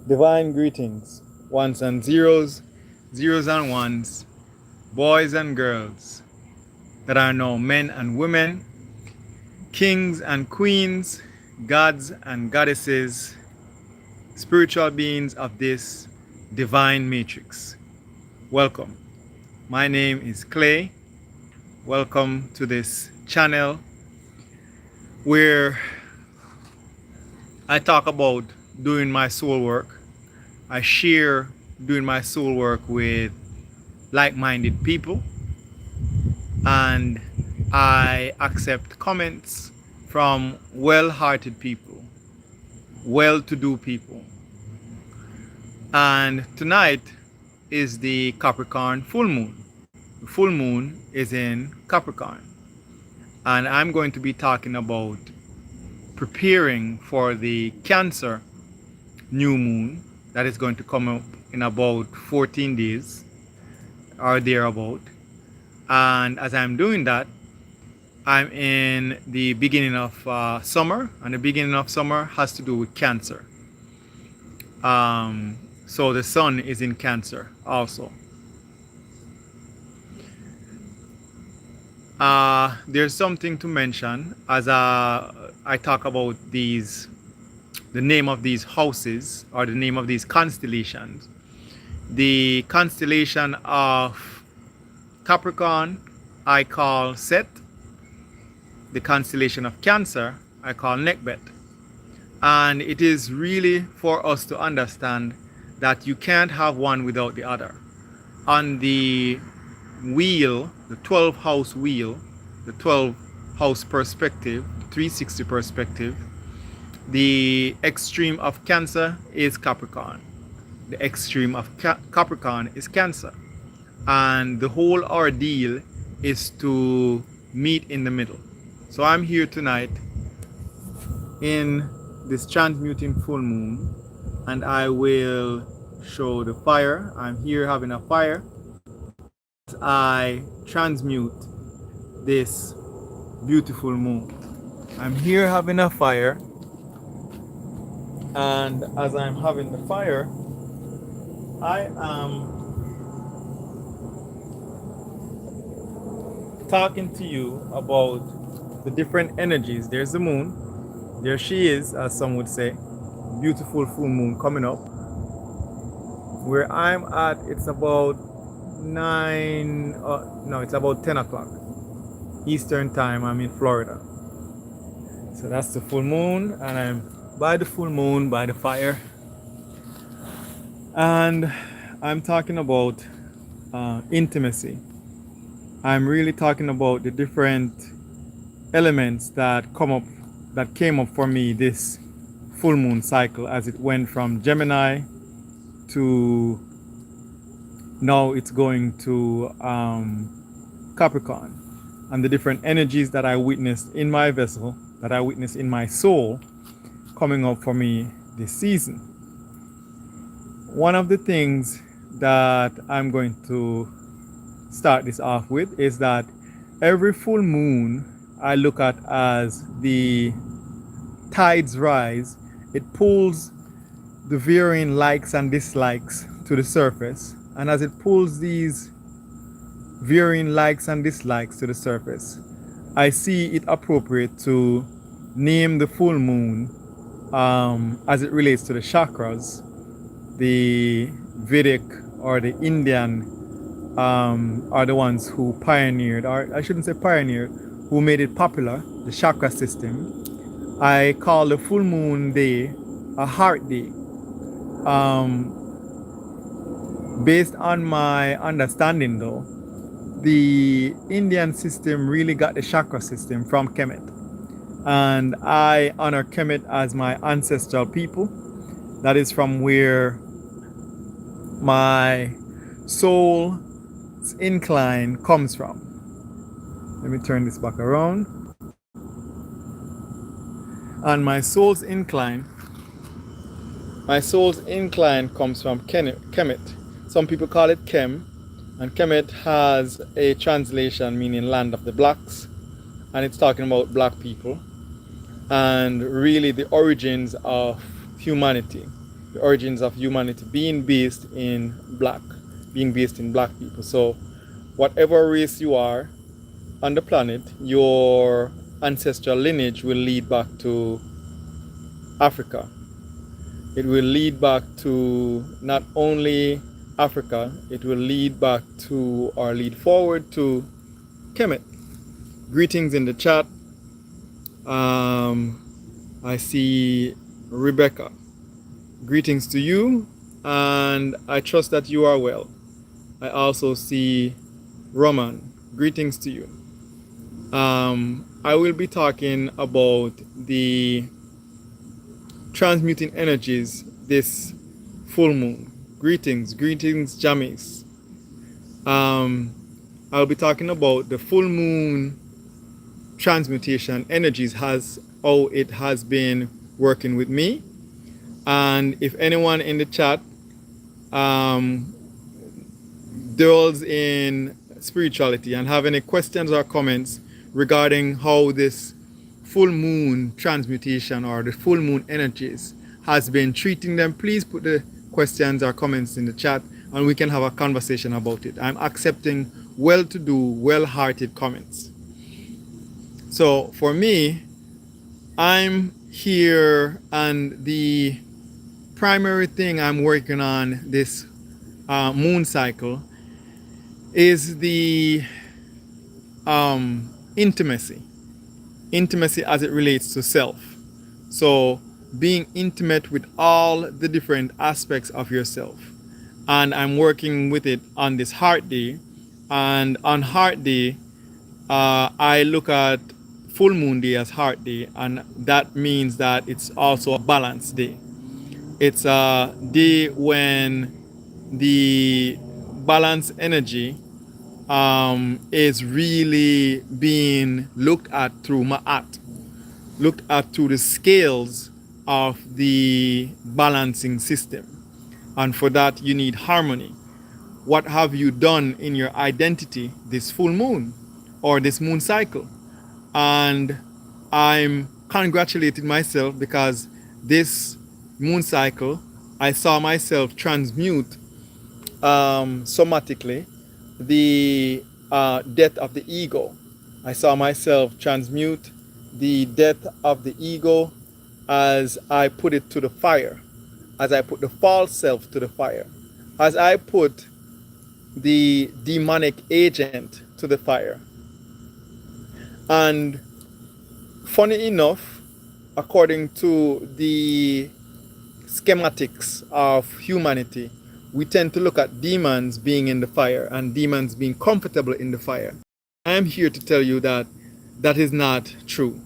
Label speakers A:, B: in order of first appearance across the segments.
A: Divine greetings, ones and zeros, zeros and ones, boys and girls that are now men and women, kings and queens, gods and goddesses, spiritual beings of this divine matrix. Welcome. My name is Clay. Welcome to this channel where I talk about doing my soul work. I share doing my soul work with like-minded people, and I accept comments from well-hearted people, well-to-do people. And tonight is the Capricorn full moon. The full moon is in Capricorn, and I'm going to be talking about preparing for the Cancer new moon that is going to come up in about 14 days or thereabout. And as I'm doing that, I'm in the beginning of summer, and the beginning of summer has to do with Cancer. So the sun is in Cancer also. There's something to mention as I talk about these, the name of these houses or the name of these constellations. The constellation of Capricorn I call Set. The constellation of Cancer I call Nekhbet. And it is really for us to understand that you can't have one without the other. On the wheel, the 12 house wheel, the 12 house perspective, 360 perspective, the extreme of Cancer is Capricorn. The extreme of Capricorn is Cancer. And the whole ordeal is to meet in the middle. So I'm here tonight in this transmuting full moon, and I will show the fire. I'm here having a fire. I transmute this beautiful moon. I'm here having a fire, and as I'm having the fire, I am talking to you about the different energies. There's the moon. There she is, as some would say. Beautiful full moon coming up. Where I'm at, it's about 10 o'clock Eastern time. I'm in Florida. So that's the full moon, and I'm by the full moon, by the fire. And I'm talking about intimacy. I'm really talking about the different elements that came up for me this full moon cycle, as it went from Gemini to now it's going to Capricorn, and the different energies that I witnessed in my vessel, that I witnessed in my soul coming up for me this season. One of the things that I'm going to start this off with is that every full moon I look at as the tides rise. It pulls the varying likes and dislikes to the surface, and as it pulls these varying likes and dislikes to the surface, I see it appropriate to name the full moon as it relates to the chakras. The Vedic or the Indian are the ones who pioneered, or I shouldn't say pioneered, who made it popular, the chakra system. I call the full moon day a heart day. Based on my understanding though, the Indian system really got the chakra system from Kemet. And I honor Kemet as my ancestral people. That is from where my soul's incline comes from. Let me turn this back around. And my soul's incline comes from Kemet. Some people call it Kem, and Kemet has a translation meaning land of the blacks, and it's talking about black people and really the origins of humanity. the origins of humanity being based in black people. So whatever race you are on the planet, your ancestral lineage will lead back to Africa. It will lead back to not only Africa, it will lead back to or lead forward to Kemet. Greetings in the chat. I see Rebecca. Greetings to you, and I trust that you are well. I also see Roman. Greetings to you. I will be talking about the transmuting energies this full moon. Greetings, Jamis. I'll be talking about the full moon transmutation energies, how it has been working with me. And if anyone in the chat dwells in spirituality and have any questions or comments regarding how this full moon transmutation or the full moon energies has been treating them, please put the questions or comments in the chat and we can have a conversation about it. I'm accepting well-to-do, well-hearted comments. So for me, I'm here, and the primary thing I'm working on this moon cycle is the intimacy as it relates to self. So being intimate with all the different aspects of yourself, and I'm working with it on this heart day. And on heart day, I look at full moon day as heart day, and that means that it's also a balance day. It's a day when the balance energy is really being looked at through Ma'at, looked at through the scales of the balancing system. And for that, you need harmony. What have you done in your identity this full moon or this moon cycle? And I'm congratulating myself because this moon cycle, I saw myself transmute somatically the death of the ego. I saw myself transmute the death of the ego as I put it to the fire, as I put the false self to the fire, as I put the demonic agent to the fire. And funny enough, according to the schematics of humanity, we tend to look at demons being in the fire and demons being comfortable in the fire. I am here to tell you that that is not true.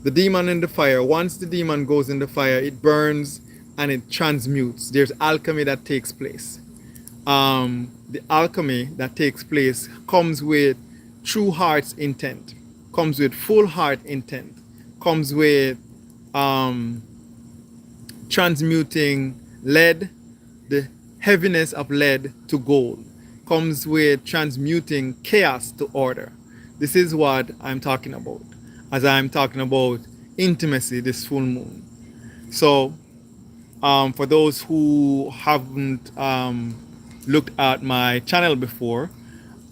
A: The demon in the fire, once the demon goes in the fire, it burns and it transmutes. There's alchemy that takes place. The alchemy that takes place comes with true heart's intent, comes with full heart intent, comes with transmuting lead, the heaviness of lead to gold, comes with transmuting chaos to order. This is what I'm talking about as I'm talking about intimacy this full moon. So for those who haven't looked at my channel before,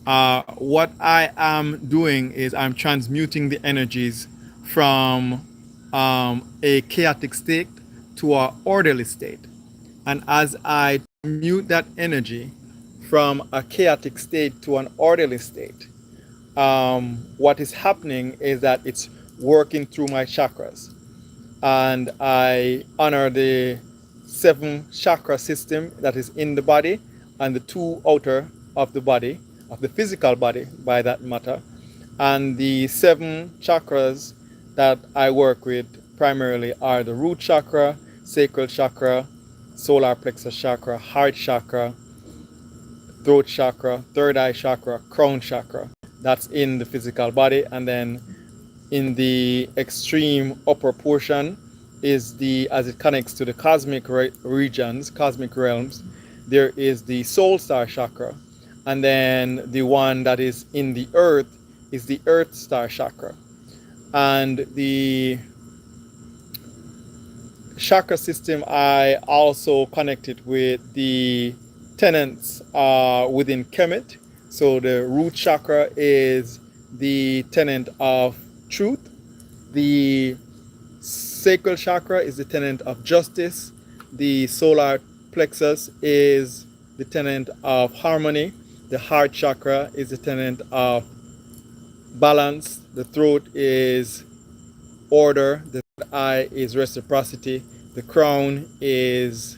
A: what I am doing is I'm transmuting the energies from a chaotic state to an orderly state. And as I mute that energy from a chaotic state to an orderly state, what is happening is that it's working through my chakras. And I honor the 7 chakra system that is in the body and the 2 outer of the body, of the physical body by that matter. And the 7 chakras that I work with primarily are the root chakra, sacral chakra, solar plexus chakra, heart chakra, throat chakra, third eye chakra, crown chakra. That's in the physical body. And then in the extreme upper portion is the, as it connects to the cosmic regions, cosmic realms, there is the soul star chakra. And then the one that is in the earth is the earth star chakra. And the chakra system, I also connected with the tenets within Kemet. So the root chakra is the tenet of truth. The sacral chakra is the tenet of justice. The solar plexus is the tenet of harmony. The heart chakra is the tenet of balance. The throat is order. The eye is reciprocity. The crown is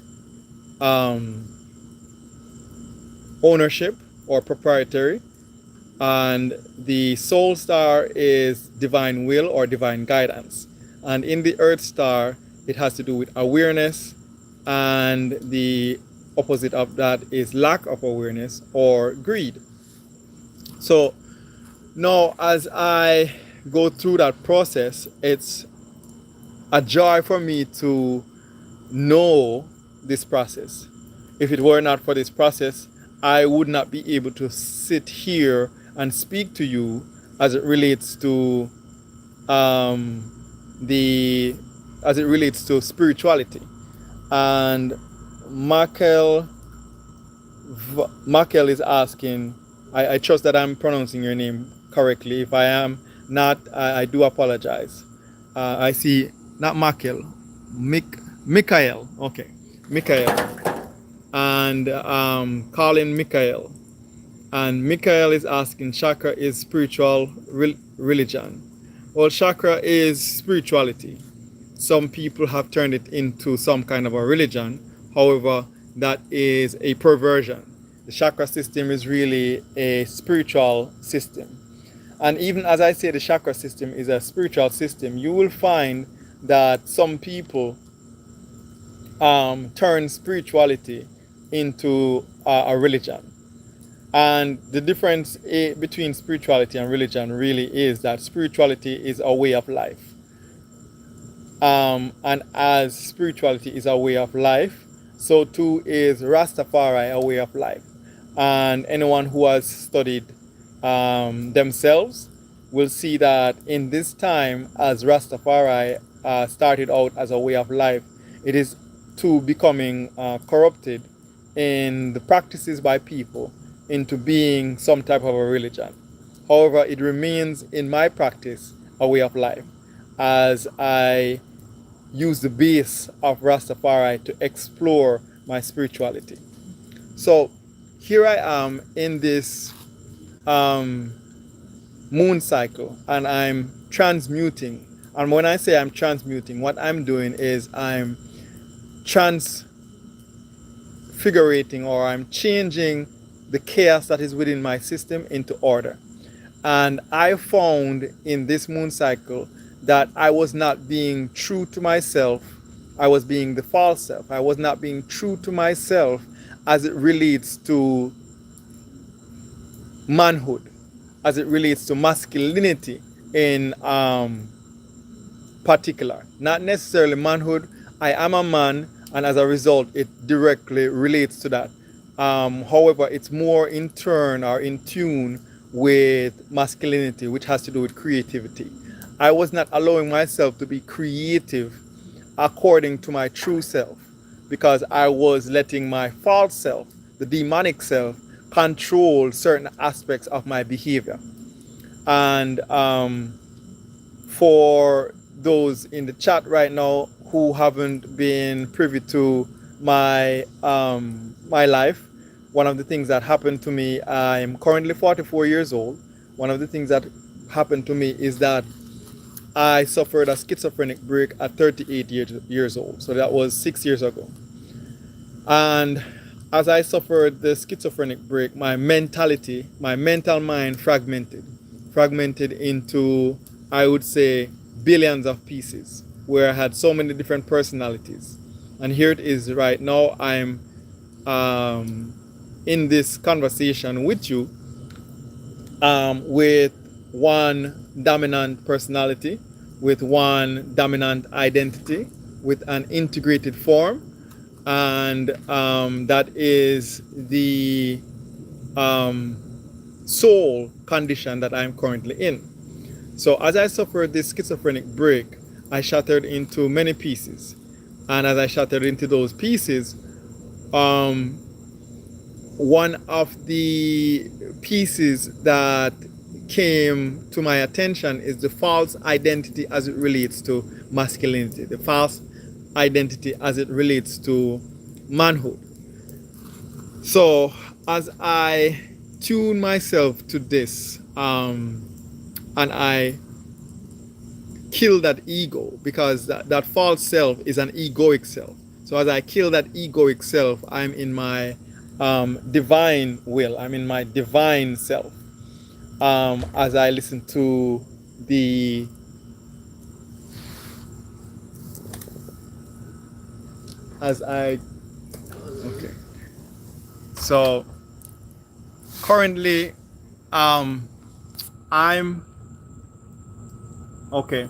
A: ownership or proprietary. And the soul star is divine will or divine guidance. And in the earth star, it has to do with awareness, and the opposite of that is lack of awareness or greed. So now, as I go through that process, it's a joy for me to know this process. If it were not for this process, I would not be able to sit here and speak to you as it relates to spirituality. And Michael is asking, I trust that I'm pronouncing your name correctly. If I am not, I do apologize. I see, not Michael, Mikael. Okay, Mikael. And Colin Mikael. And Mikael is asking, chakra is spiritual religion. Well, chakra is spirituality. Some people have turned it into some kind of a religion. However, that is a perversion. The chakra system is really a spiritual system. And even as I say the chakra system is a spiritual system, you will find that some people turn spirituality into a religion. And the difference between spirituality and religion really is that spirituality is a way of life. And as spirituality is a way of life, so too is Rastafari a way of life. And anyone who has studied themselves will see that in this time, as Rastafari started out as a way of life, it is to becoming corrupted in the practices by people into being some type of a religion. However, it remains in my practice a way of life, as I use the base of Rastafari to explore my spirituality. So here I am in this moon cycle, and I'm transmuting. And when I say I'm transmuting, what I'm doing is I'm transfigurating, or I'm changing the chaos that is within my system into order. And I found in this moon cycle that I was not being true to myself. I was being the false self. I was not being true to myself as it relates to manhood, as it relates to masculinity in particular. Not necessarily manhood. I am a man, and as a result, it directly relates to that. However, it's more in turn or in tune with masculinity, which has to do with creativity. I was not allowing myself to be creative according to my true self, because I was letting my false self, the demonic self, control certain aspects of my behavior. And for those in the chat right now who haven't been privy to my life, one of the things that happened to me, I'm currently 44 years old. One of the things that happened to me is that I suffered a schizophrenic break at 38 years old. So that was 6 years ago. And as I suffered the schizophrenic break, my mental mind fragmented into, I would say, billions of pieces, where I had so many different personalities. And here it is right now. I'm in this conversation with you with one dominant personality, with one dominant identity, with an integrated form, and that is the soul condition that I'm currently in. So as I suffered this schizophrenic break, I shattered into many pieces. And as I shattered into those pieces, one of the pieces that came to my attention is the false identity as it relates to masculinity, the false identity as it relates to manhood. So as I tune myself to this, and I kill that ego, because that false self is an egoic self. So as I kill that egoic self, I'm in my divine will, I'm in my divine self. As I listen to the okay. So currently, I'm okay.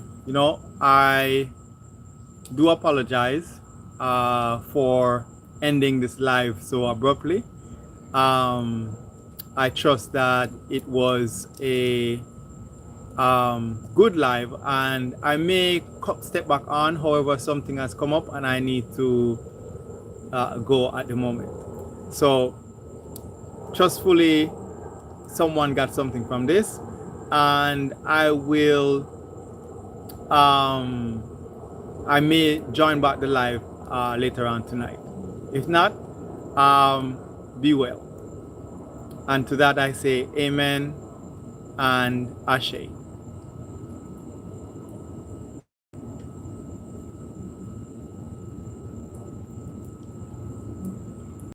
A: I do apologize for ending this live so abruptly. I trust that it was a good live, and I may step back on. However, something has come up and I need to go at the moment. So trustfully, someone got something from this, and I will I may join back the live later on tonight. If not, be well. And to that I say amen and ashe.